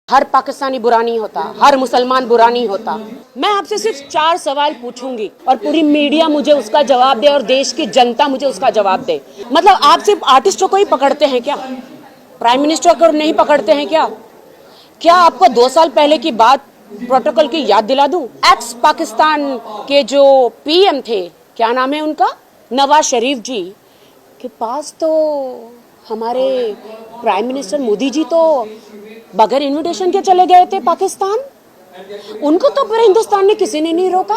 हर पाकिस्तानी बुरा नहीं होता, हर मुसलमान बुरा नहीं होता। मैं आपसे सिर्फ 4 सवाल पूछूंगी और पूरी मीडिया मुझे उसका जवाब दे और देश की जनता मुझे उसका जवाब दे। मतलब आप सिर्फ आर्टिस्टों को ही पकड़ते हैं क्या? प्राइम मिनिस्टर को नहीं पकड़ते हैं क्या? क्या आपको 2 साल पहले की बात प्रोटोकॉल की याद दिला दूं? एक्स पाकिस्तान के जो पीएम थे, क्या नाम है उनका, नवाज शरीफ जी के पास तो हमारे प्राइम मिनिस्टर मोदी जी तो बगैर इनविटेशन के चले गए थे पाकिस्तान। उनको तो पूरे हिंदुस्तान में किसी ने नहीं रोका।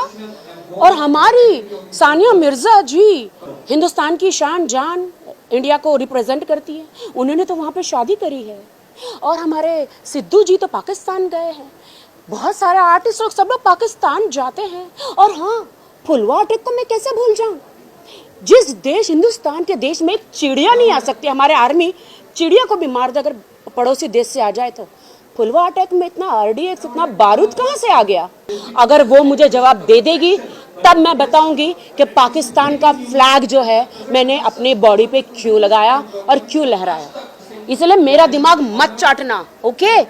और हमारी सानिया मिर्जा जी हिंदुस्तान की शान जान, इंडिया को रिप्रेजेंट करती है, उन्होंने तो वहाँ पे शादी करी है। और हमारे सिद्धू जी तो पाकिस्तान गए हैं। बहुत सारे आर्टिस्ट लोग सब लोग पाकिस्तान जाते हैं। और हाँ, फुलवा अटैक को मैं कैसे भूल जाऊं? जिस देश, हिंदुस्तान के देश में एक चिड़िया नहीं आ सकती, हमारे आर्मी चिड़िया को भी मार दे अगर पड़ोसी देश से आ जाए तो। फुलवा अटैक में इतना आरडीएक्स, इतना बारूद कहाँ से आ गया? अगर वो मुझे जवाब दे देगी तब मैं बताऊंगी कि पाकिस्तान का फ्लैग जो है मैंने अपने बॉडी पे क्यों लगाया और क्यों लहराया। इसलिए मेरा दिमाग मत चाटना, ओके?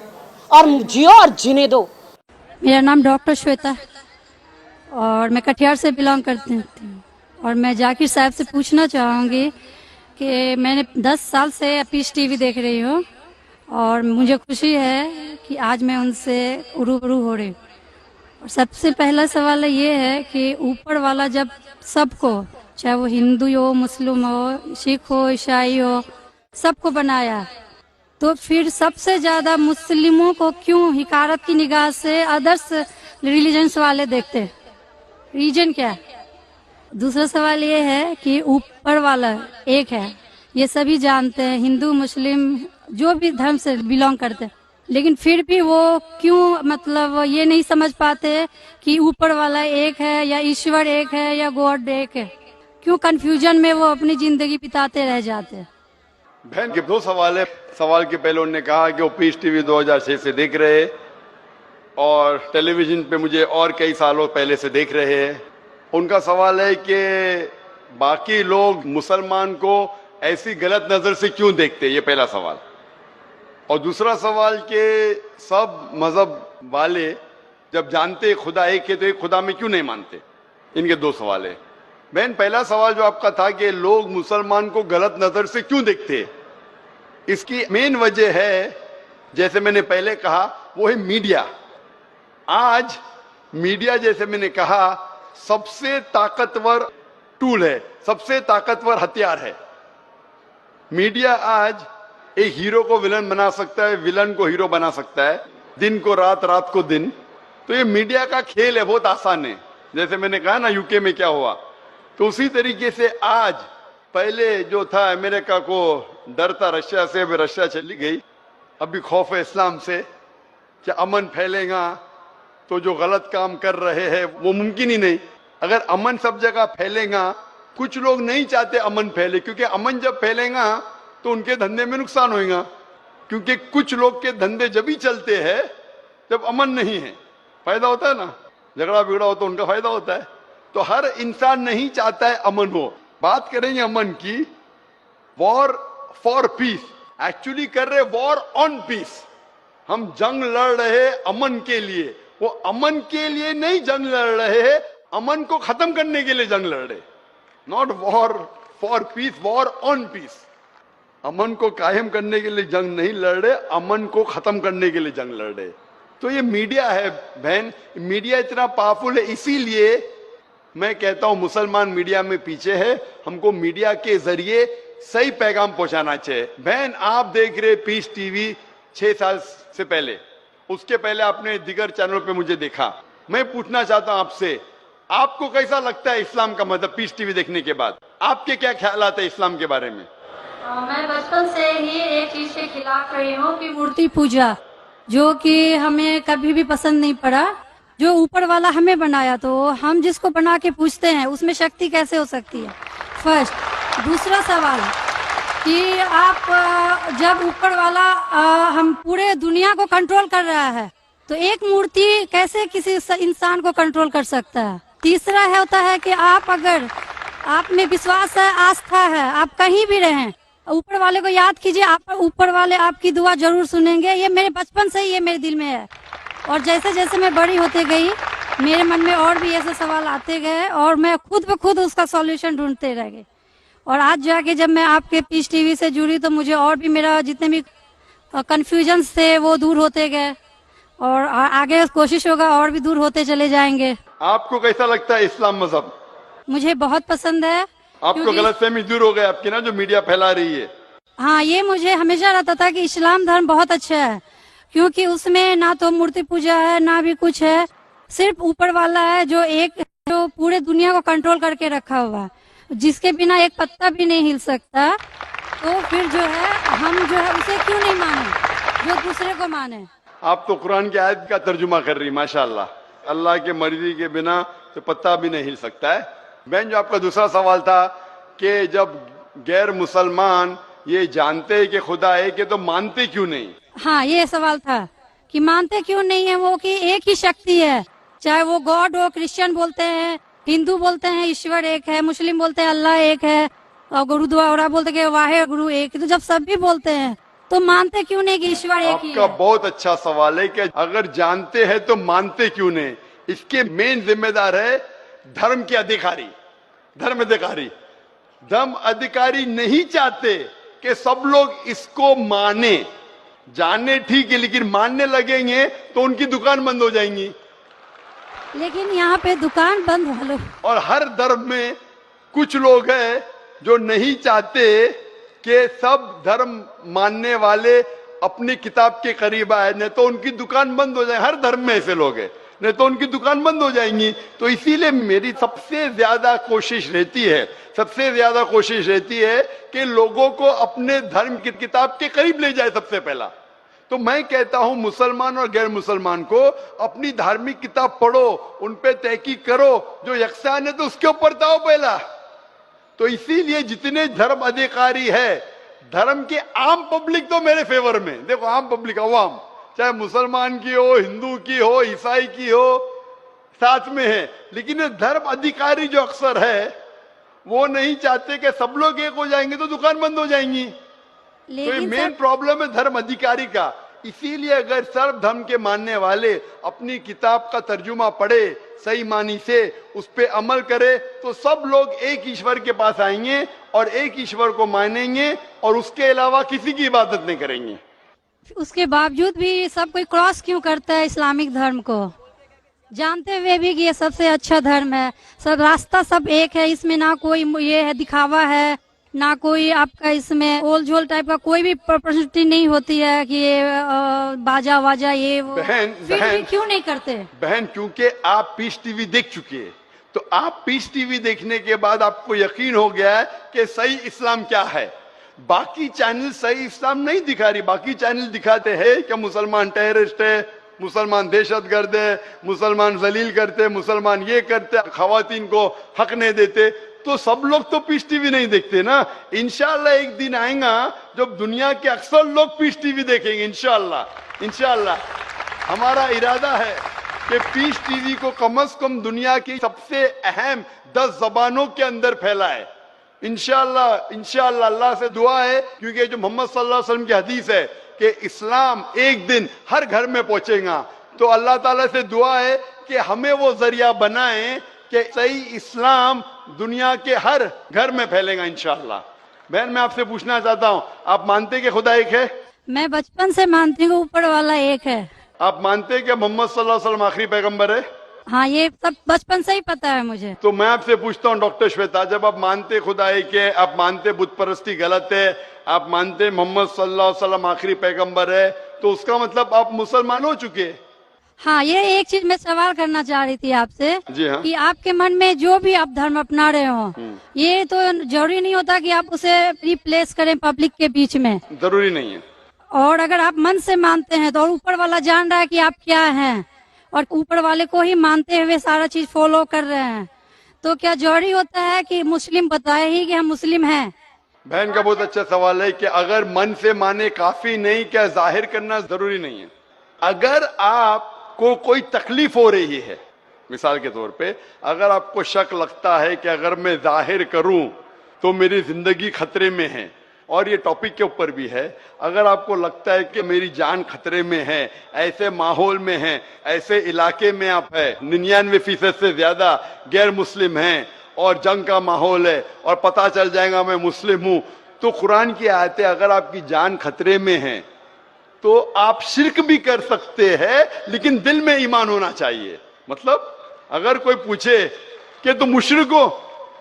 और जियो और जीने दो। मेरा नाम डॉक्टर श्वेता और मैं कटिहार से बिलोंग करती हूँ। और मैं जाकिर साहब से पूछना चाहूँगी कि मैंने 10 साल से पीस टीवी देख रही हूँ और मुझे खुशी है कि आज मैं उनसे रूबरू हो रही हूँ। और सबसे पहला सवाल ये है कि ऊपर वाला जब सबको, चाहे वो हिंदू हो, मुस्लिम हो, सिख हो, ईसाई हो, सबको बनाया, तो फिर सबसे ज्यादा मुस्लिमों को क्यों हिकारत की निगाह से अदर्स रिलीजन्स वाले देखते? रीजन क्या है? दूसरा सवाल ये है कि ऊपर वाला एक है, ये सभी जानते हैं, हिंदू मुस्लिम जो भी धर्म से बिलोंग करते हैं, लेकिन फिर भी वो क्यों मतलब ये नहीं समझ पाते कि ऊपर वाला एक है या ईश्वर एक है या गॉड एक है? क्यों कंफ्यूजन में वो अपनी जिंदगी बिताते रह जाते हैं? बहन के 2 सवाल है। सवाल के पहले उन्होंने कहा कि वो पीस टीवी 2006 से देख रहे और टेलीविजन पे मुझे और कई सालों पहले से देख रहे हैं। उनका सवाल है कि बाकी लोग मुसलमान को ऐसी गलत नजर से क्यों देखते, ये पहला सवाल। और दूसरा सवाल कि सब मजहब वाले जब जानते खुदा एक है तो एक खुदा में क्यों नहीं मानते? इनके 2 सवाल है। बहन, पहला सवाल जो आपका था कि लोग मुसलमान को गलत नजर से क्यों देखते हैं, इसकी मेन वजह है, जैसे मैंने पहले कहा, वो है मीडिया। आज मीडिया, जैसे मैंने कहा, सबसे ताकतवर टूल है, सबसे ताकतवर हथियार है। मीडिया आज एक हीरो को विलन बना सकता है, विलन को हीरो बना सकता है, दिन को रात, रात को दिन। तो ये मीडिया का खेल है, बहुत आसान है। जैसे मैंने कहा ना यूके में क्या हुआ, तो उसी तरीके से आज, पहले जो था अमेरिका को डर था रशिया से, अभी रशिया चली गई। अभी खौफ है इस्लाम से कि अमन फैलेगा तो जो गलत काम कर रहे हैं वो मुमकिन ही नहीं। अगर अमन सब जगह फैलेगा, कुछ लोग नहीं चाहते अमन फैले, क्योंकि अमन जब फैलेगा तो उनके धंधे में नुकसान होगा। क्योंकि कुछ लोग के धंधे जब ही चलते हैं जब अमन नहीं है। फायदा होता है ना, झगड़ा बिगड़ा हो तो उनका फायदा होता है। तो हर इंसान नहीं चाहता है अमन हो। बात करेंगे अमन की, वॉर फॉर पीस, एक्चुअली कर रहे वॉर ऑन पीस। हम जंग लड़ रहे अमन के लिए, वो अमन के लिए नहीं जंग लड़ रहे हैं, अमन को खत्म करने के लिए जंग लड़ रहे। Not war for peace, war on peace. अमन को कायम करने के लिए जंग नहीं लड़ रहे, अमन को खत्म करने के लिए जंग लड़ रहे। तो ये मीडिया है बहन, मीडिया इतना पावरफुल है। इसीलिए मैं कहता हूं मुसलमान मीडिया में पीछे है, हमको मीडिया के जरिए सही पैगाम पहुंचाना चाहिए। बहन, आप देख रहे पीस टीवी 6 साल से पहले, उसके पहले आपने दिगर चैनल पे मुझे देखा। मैं पूछना चाहता हूं आपसे, आपको कैसा लगता है इस्लाम का मतलब पीस टीवी देखने के बाद? आपके क्या ख्याल आता है इस्लाम के बारे में? मैं बचपन से ही एक चीज के खिलाफ रही हूँ कि मूर्ति पूजा, जो कि हमें कभी भी पसंद नहीं पड़ा। जो ऊपर वाला हमें बनाया, तो हम जिसको बना के पूछते हैं उसमें शक्ति कैसे हो सकती है? फर्स्ट। दूसरा सवाल कि आप जब ऊपर वाला हम पूरे दुनिया को कंट्रोल कर रहा है, तो एक मूर्ति कैसे किसी इंसान को कंट्रोल कर सकता है? तीसरा है होता है कि आप अगर आप में विश्वास है, आस्था है, आप कहीं भी रहें, ऊपर वाले को याद कीजिए, आप ऊपर वाले आपकी दुआ जरूर सुनेंगे। ये मेरे बचपन से ही ये मेरे दिल में है, और जैसे जैसे मैं बड़ी होते गई मेरे मन में और भी ऐसे सवाल आते गए, और मैं खुद ब खुद उसका सॉल्यूशन ढूंढते रह गई। और आज जाके जब मैं आपके पीस टीवी से जुड़ी तो मुझे और भी मेरा जितने भी कंफ्यूजन्स थे वो दूर होते गए, और आगे कोशिश होगा और भी दूर होते चले जाएंगे। आपको कैसा लगता है इस्लाम मजहब? मुझे बहुत पसंद है। आपको क्योंकि- गलतफहमी दूर हो गई आपकी ना, जो मीडिया फैला रही है? हाँ, ये मुझे हमेशा रहता था कि इस्लाम धर्म बहुत अच्छा है, क्योंकि उसमें ना तो मूर्ति पूजा है ना भी कुछ है, सिर्फ ऊपर वाला है जो पूरे दुनिया को कंट्रोल करके रखा हुआ है, जिसके बिना एक पत्ता भी नहीं हिल सकता। तो फिर जो है हम जो है उसे क्यों नहीं माने, जो दूसरे को माने। आप तो कुरान की आयत का तर्जुमा कर रही, माशाल्लाह। अल्लाह के मर्जी के बिना तो पत्ता भी नहीं हिल सकता है। बहन, जो आपका दूसरा सवाल था कि जब गैर मुसलमान ये जानते हैं कि खुदा है कि तो मानते क्यों नहीं? हाँ, ये सवाल था कि मानते क्यों नहीं है वो, कि एक ही शक्ति है, चाहे वो गॉड हो, क्रिश्चियन बोलते हैं, हिंदू बोलते हैं ईश्वर एक है, मुस्लिम बोलते हैं अल्लाह एक है, और गुरुद्वारा बोलते हैं वाहे गुरु एक। तो जब सब भी बोलते हैं तो मानते क्यों नहीं कि ईश्वर एक ही आपका है? बहुत अच्छा सवाल है कि अगर जानते हैं तो मानते क्यों नहीं। इसके मेन जिम्मेदार है धर्म के अधिकारी, धर्म अधिकारी। धर्म अधिकारी नहीं चाहते कि सब लोग इसको माने। जाने ठीक है, लेकिन मानने लगेंगे तो उनकी दुकान बंद हो जाएंगी। लेकिन यहाँ पे दुकान बंद वालों, और हर धर्म में कुछ लोग हैं जो नहीं चाहते कि सब धर्म मानने वाले अपनी किताब के करीब आए, नहीं तो उनकी दुकान बंद हो जाए। हर धर्म में ऐसे लोग हैं, नहीं तो उनकी दुकान बंद हो जाएंगी। तो इसीलिए मेरी सबसे ज्यादा कोशिश रहती है कि लोगों को अपने धर्म की किताब के करीब ले जाए सबसे पहला। तो मैं कहता हूं मुसलमान और गैर मुसलमान को अपनी धार्मिक किताब पढ़ो, उन पे तहकीक करो, जो यकसान है तो उसके ऊपर जाओ पहला। तो इसीलिए जितने धर्म अधिकारी है, धर्म के आम पब्लिक तो मेरे फेवर में, देखो आम पब्लिक, अवाम, चाहे मुसलमान की हो, हिंदू की हो, ईसाई की हो, साथ में है। लेकिन ये धर्म अधिकारी जो अक्सर है वो नहीं चाहते कि सब लोग एक हो जाएंगे तो दुकान बंद हो जाएंगी। तो ये लेकिन मेन प्रॉब्लम है धर्म अधिकारी का। इसीलिए अगर सर्व धर्म के मानने वाले अपनी किताब का तर्जुमा पढ़े, सही मानी से उस पे अमल करे, तो सब लोग एक ईश्वर के पास आएंगे और एक ईश्वर को मानेंगे और उसके अलावा किसी की इबादत नहीं करेंगे। उसके बावजूद भी सब कोई क्रॉस क्यों करता है इस्लामिक धर्म को, जानते हुए भी कि ये सबसे अच्छा धर्म है, सब रास्ता सब एक है, इसमें ना कोई ये है दिखावा है, ना कोई आपका इसमें ओल झोल टाइप का कोई भी प्रॉपर्टी नहीं होती है कि ये बाजा वाजा ये वो। फिर भी क्यों नहीं करते? बहन, क्योंकि आप पीस टीवी देख चुके हैं, तो आप पीस टीवी देखने के बाद आपको यकीन हो गया है कि सही इस्लाम क्या है। बाकी चैनल सही इस्लाम नहीं दिखा रही। बाकी चैनल दिखाते हैं कि मुसलमान टेररिस्ट है, मुसलमान दहशतगर्द है, मुसलमान जलील करते, मुसलमान ये करते, खवातीन को हक नहीं देते। तो सब लोग तो पीस टीवी नहीं देखते ना। इंशाल्लाह एक दिन आएगा जब दुनिया के अक्सर लोग पीस टीवी देखेंगे। इंशाल्लाह हमारा इरादा है कि पीस टीवी को कम से कम दुनिया की सबसे अहम 10 जबानों के अंदर फैलाए। इंशाल्लाह अल्लाह से दुआ है, क्योंकि जो मोहम्मद सल्लल्लाहु अलैहि वसल्लम की हदीस है कि इस्लाम एक दिन हर घर में पहुंचेगा। तो अल्लाह ताला से दुआ है कि हमें वो जरिया बनाए कि सही इस्लाम दुनिया के हर घर में फैलेगा इंशाल्लाह। बहन, मैं आपसे पूछना चाहता हूँ, आप मानते हैं कि खुदा एक है? मैं बचपन से मानती हूँ ऊपर वाला एक है। आप मानते हैं कि मोहम्मद सल्लल्लाहु अलैहि वसल्लम आखिरी पैगंबर है? हाँ, ये सब बचपन से ही पता है मुझे। तो मैं आपसे पूछता हूँ डॉक्टर श्वेता, जब आप मानते खुदा एक है, आप मानते बुत परस्ती गलत है, आप मानते मोहम्मद सल्लल्लाहु अलैहि वसल्लम आखिरी पैगंबर है, तो उसका मतलब आप मुसलमान हो चुके हैं। हाँ, ये एक चीज मैं सवाल करना चाह रही थी आपसे। जी हाँ। कि आपके मन में जो भी आप धर्म अपना रहे हो, ये तो जरूरी नहीं होता कि आप उसे रिप्लेस करें पब्लिक के बीच में। जरूरी नहीं है। और अगर आप मन से मानते हैं तो, और ऊपर वाला जान रहा है कि आप क्या हैं, और ऊपर वाले को ही मानते हुए सारा चीज फॉलो कर रहे हैं, तो क्या जरूरी होता है कि मुस्लिम बताए ही कि हम मुस्लिम हैं? बहन का बहुत अच्छा सवाल है कि अगर मन से माने काफी नहीं, क्या जाहिर करना जरूरी नहीं है? अगर आपको कोई तकलीफ हो रही है, मिसाल के तौर पे अगर आपको शक लगता है कि अगर मैं जाहिर करूं तो मेरी जिंदगी खतरे में है और ये टॉपिक के ऊपर भी है। अगर आपको लगता है कि मेरी जान खतरे में है, ऐसे माहौल में है, ऐसे इलाके में आप है, 99% से ज्यादा गैर मुस्लिम हैं और जंग का माहौल है और पता चल जाएगा मैं मुस्लिम हूं, तो कुरान की आयतें, अगर आपकी जान खतरे में है तो आप शिर्क भी कर सकते हैं, लेकिन दिल में ईमान होना चाहिए। मतलब अगर कोई पूछे कि तुम मुशरिक हो,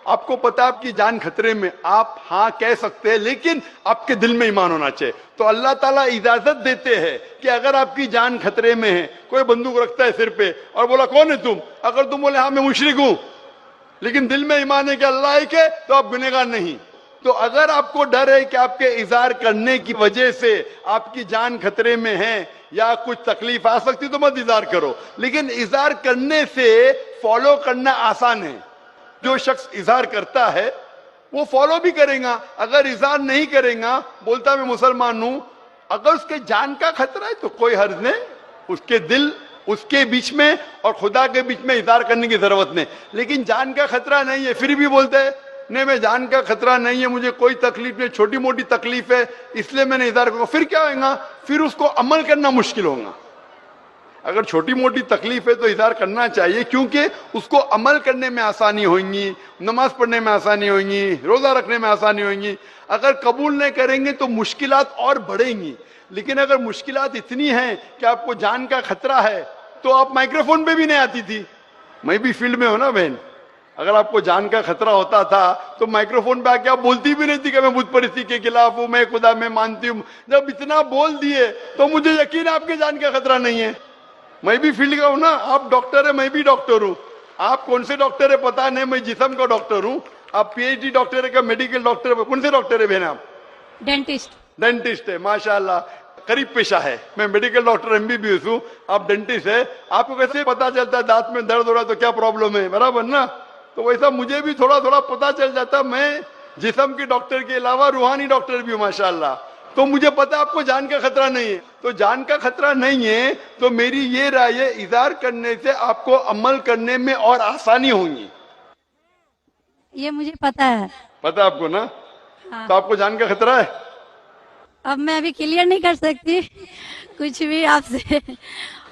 आपको पता है आपकी जान खतरे में, आप हाँ कह सकते हैं, लेकिन आपके दिल में ईमान होना चाहिए। तो अल्लाह ताला इजाजत देते हैं कि अगर आपकी जान खतरे में है, कोई बंदूक रखता है सिर पे और बोला कौन है तुम, अगर तुम बोले हाँ मैं मुशरिक हूं, लेकिन दिल में ईमान है कि अल्लाह एक है, तो आप गुनहगार नहीं। तो अगर आपको डर है कि आपके इज़हार करने की वजह से आपकी जान खतरे में है या कुछ तकलीफ आ सकती, तो मत इज़हार करो। लेकिन इज़हार करने से फॉलो करना आसान है। जो शख्स इज़हार करता है वो फॉलो भी करेगा। अगर इज़हार नहीं करेगा, बोलता मैं मुसलमान हूं, अगर उसके जान का खतरा है तो कोई हर्ज नहीं, उसके दिल उसके बीच में और खुदा के बीच में इज़हार करने की जरूरत नहीं। लेकिन जान का खतरा नहीं है, फिर भी बोलते हैं नहीं मैं जान का खतरा नहीं है, मुझे कोई तकलीफ नहीं, छोटी मोटी तकलीफ है, इसलिए मैंने इज़हार करूंगा। फिर क्या होगा, फिर उसको अमल करना मुश्किल होगा। अगर छोटी मोटी तकलीफ है तो इज़हार करना चाहिए, क्योंकि उसको अमल करने में आसानी होगी, नमाज पढ़ने में आसानी होगी, रोजा रखने में आसानी होगी। अगर कबूल नहीं करेंगे तो मुश्किलात और बढ़ेंगी। लेकिन अगर मुश्किलात इतनी हैं कि आपको जान का खतरा है, तो आप माइक्रोफोन पे भी नहीं आती थी। मैं भी फील्ड में हूं ना बहन, अगर आपको जान का खतरा होता था तो माइक्रोफोन पे आके आप बोलती भी नहीं थी कि मैं बुत परिस्थिति के खिलाफ हूं, मैं खुदा में मानती हूं। जब इतना बोल दिए तो मुझे यकीन है आपके जान का खतरा नहीं है। मैं भी फील्ड का हूं ना, आप डॉक्टर है, मैं भी डॉक्टर हूं। आप कौन से डॉक्टर है पता नहीं, मैं जिस्म का डॉक्टर हूं। आप पीएचडी डॉक्टर है, मेडिकल डॉक्टर है, कौन से डॉक्टर है बहन आप? डेंटिस्ट। डेंटिस्ट है, माशाल्लाह, करीब पेशा है। मैं मेडिकल डॉक्टर एमबीबीएस हूं, आप डेंटिस्ट है। आपको कैसे पता चलता है दांत में दर्द हो रहा है तो क्या प्रॉब्लम है, बराबर ना? तो वैसा मुझे भी थोड़ा थोड़ा पता चल जाता। मैं जिस्म के डॉक्टर के अलावा रूहानी डॉक्टर भी हूं माशाल्लाह। तो मुझे पता आपको जान का खतरा नहीं है। तो जान का खतरा नहीं है तो मेरी ये राय है, इज़हार करने से आपको अमल करने में और आसानी होगी। ये मुझे पता है। पता आपको ना? हाँ। तो आपको जान का खतरा है? अब मैं अभी क्लियर नहीं कर सकती कुछ भी आपसे।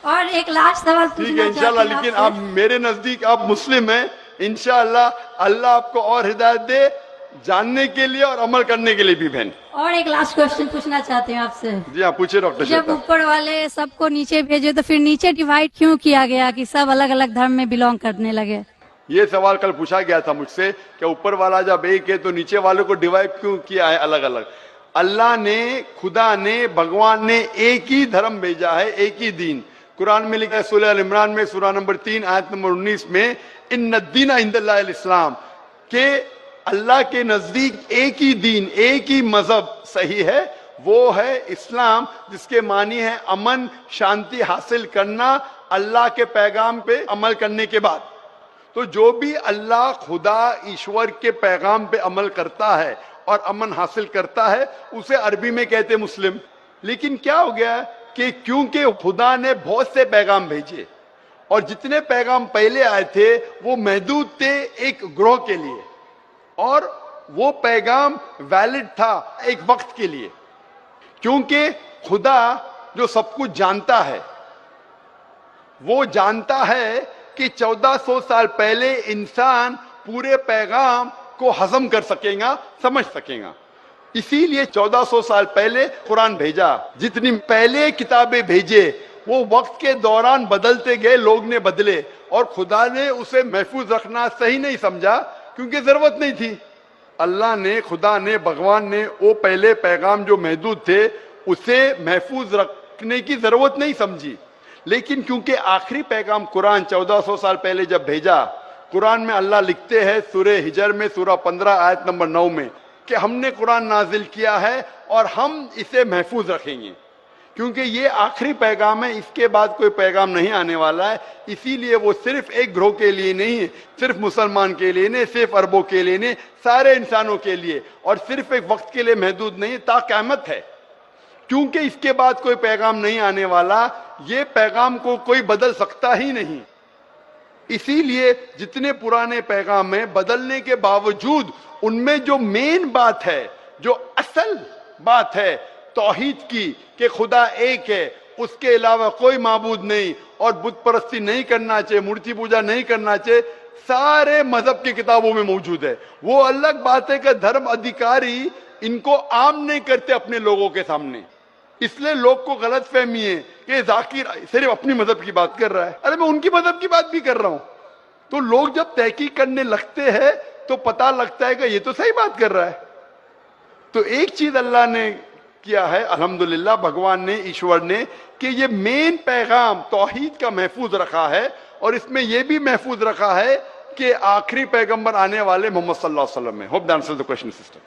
और एक लास्ट सवाल ठीक है पूछना इंशाल्लाह, चाहती हूँ लेकिन आपसे। आप मेरे नजदीक आप मुस्लिम हैं, इंशाल्लाह अल्लाह आपको और हिदायत दे जानने के लिए और अमल करने के लिए भी बहन। और एक लास्ट क्वेश्चन पूछना चाहती हूँ आपसे। जी हाँ, पूछे डॉक्टर जब श्वेता। ऊपर वाले सबको नीचे भेजे तो फिर नीचे डिवाइड क्यों किया गया कि सब अलग अलग धर्म में बिलोंग करने लगे? ये सवाल कल पूछा गया था मुझसे कि ऊपर वाला जब एक है तो नीचे वालों को डिवाइड क्यों किया है अलग अलग? अल्लाह ने, खुदा ने, भगवान ने एक ही धर्म भेजा है, एक ही दीन। कुरान में लिखा है सूरह अल इमरान में सूरह नंबर 3 आयत नंबर 19 में, इन्नद दीन इंदल्लाहिल इस्लाम, के अल्लाह के नजदीक एक ही दीन, एक ही मजहब सही है, वो है इस्लाम, जिसके मानी है अमन शांति हासिल करना अल्लाह के पैगाम पे अमल करने के बाद। तो जो भी अल्लाह खुदा ईश्वर के पैगाम पे अमल करता है और अमन हासिल करता है, उसे अरबी में कहते मुस्लिम। लेकिन क्या हो गया कि क्योंकि खुदा ने बहुत से पैगाम भेजे और जितने पैगाम पहले आए थे वो महदूद थे एक ग्रोह के लिए, और वो पैगाम वैलिड था एक वक्त के लिए, क्योंकि खुदा जो सब कुछ जानता है, वो जानता है कि 1400 साल पहले इंसान पूरे पैगाम को हजम कर सकेगा, समझ सकेगा। इसीलिए 1400 साल पहले कुरान भेजा। जितनी पहले किताबें भेजे वो वक्त के दौरान बदलते गए, लोग ने बदले, और खुदा ने उसे महफूज रखना सही नहीं समझा क्योंकि जरूरत नहीं थी। अल्लाह ने, खुदा ने, भगवान ने वो पहले पैगाम जो महदूद थे उसे महफूज रखने की जरूरत नहीं समझी। लेकिन क्योंकि आखिरी पैगाम कुरान 1400 साल पहले जब भेजा, कुरान में अल्लाह लिखते हैं सूरह हिजर में सूरह 15 आयत नंबर 9 में कि हमने कुरान नाजिल किया है और हम इसे महफूज रखेंगे, क्योंकि ये आखिरी पैगाम है, इसके बाद कोई पैगाम नहीं आने वाला है। इसीलिए वो सिर्फ एक ग्रोह के लिए नहीं है, सिर्फ मुसलमान के लिए नहीं, सिर्फ अरबों के लिए नहीं, सारे इंसानों के लिए, और सिर्फ एक वक्त के लिए महदूद नहीं, ता क़यामत है। क्योंकि इसके बाद कोई पैगाम नहीं आने वाला, ये पैगाम को कोई बदल सकता ही नहीं। इसीलिए जितने पुराने पैगाम हैं, बदलने के बावजूद उनमें जो मेन बात है जो असल बात है तौहीद की कि खुदा एक है, उसके अलावा कोई माबूद नहीं, और बुत परस्ती नहीं करना चाहिए, मूर्ति पूजा नहीं करना चाहिए, सारे मजहब की किताबों में मौजूद है। वो अलग बात है कि धर्म अधिकारी इनको आम नहीं करते अपने लोगों के सामने, इसलिए लोग को गलत फहमी है कि जाकिर सिर्फ अपनी मजहब की बात कर रहा है। अरे मैं उनकी मजहब की बात भी कर रहा हूं। तो लोग जब तहकीक करने लगते हैं तो पता लगता है कि ये तो सही बात कर रहा है। तो एक चीज अल्लाह ने किया है, अल्हम्दुलिल्लाह, भगवान ने, ईश्वर ने, कि ये मेन पैगाम तौहीद का महफूज रखा है, और इसमें यह भी महफूज रखा है कि आखिरी पैगंबर आने वाले मोहम्मद सल्लल्लाहु अलैहि वसल्लम है। Hope that answers the question sister.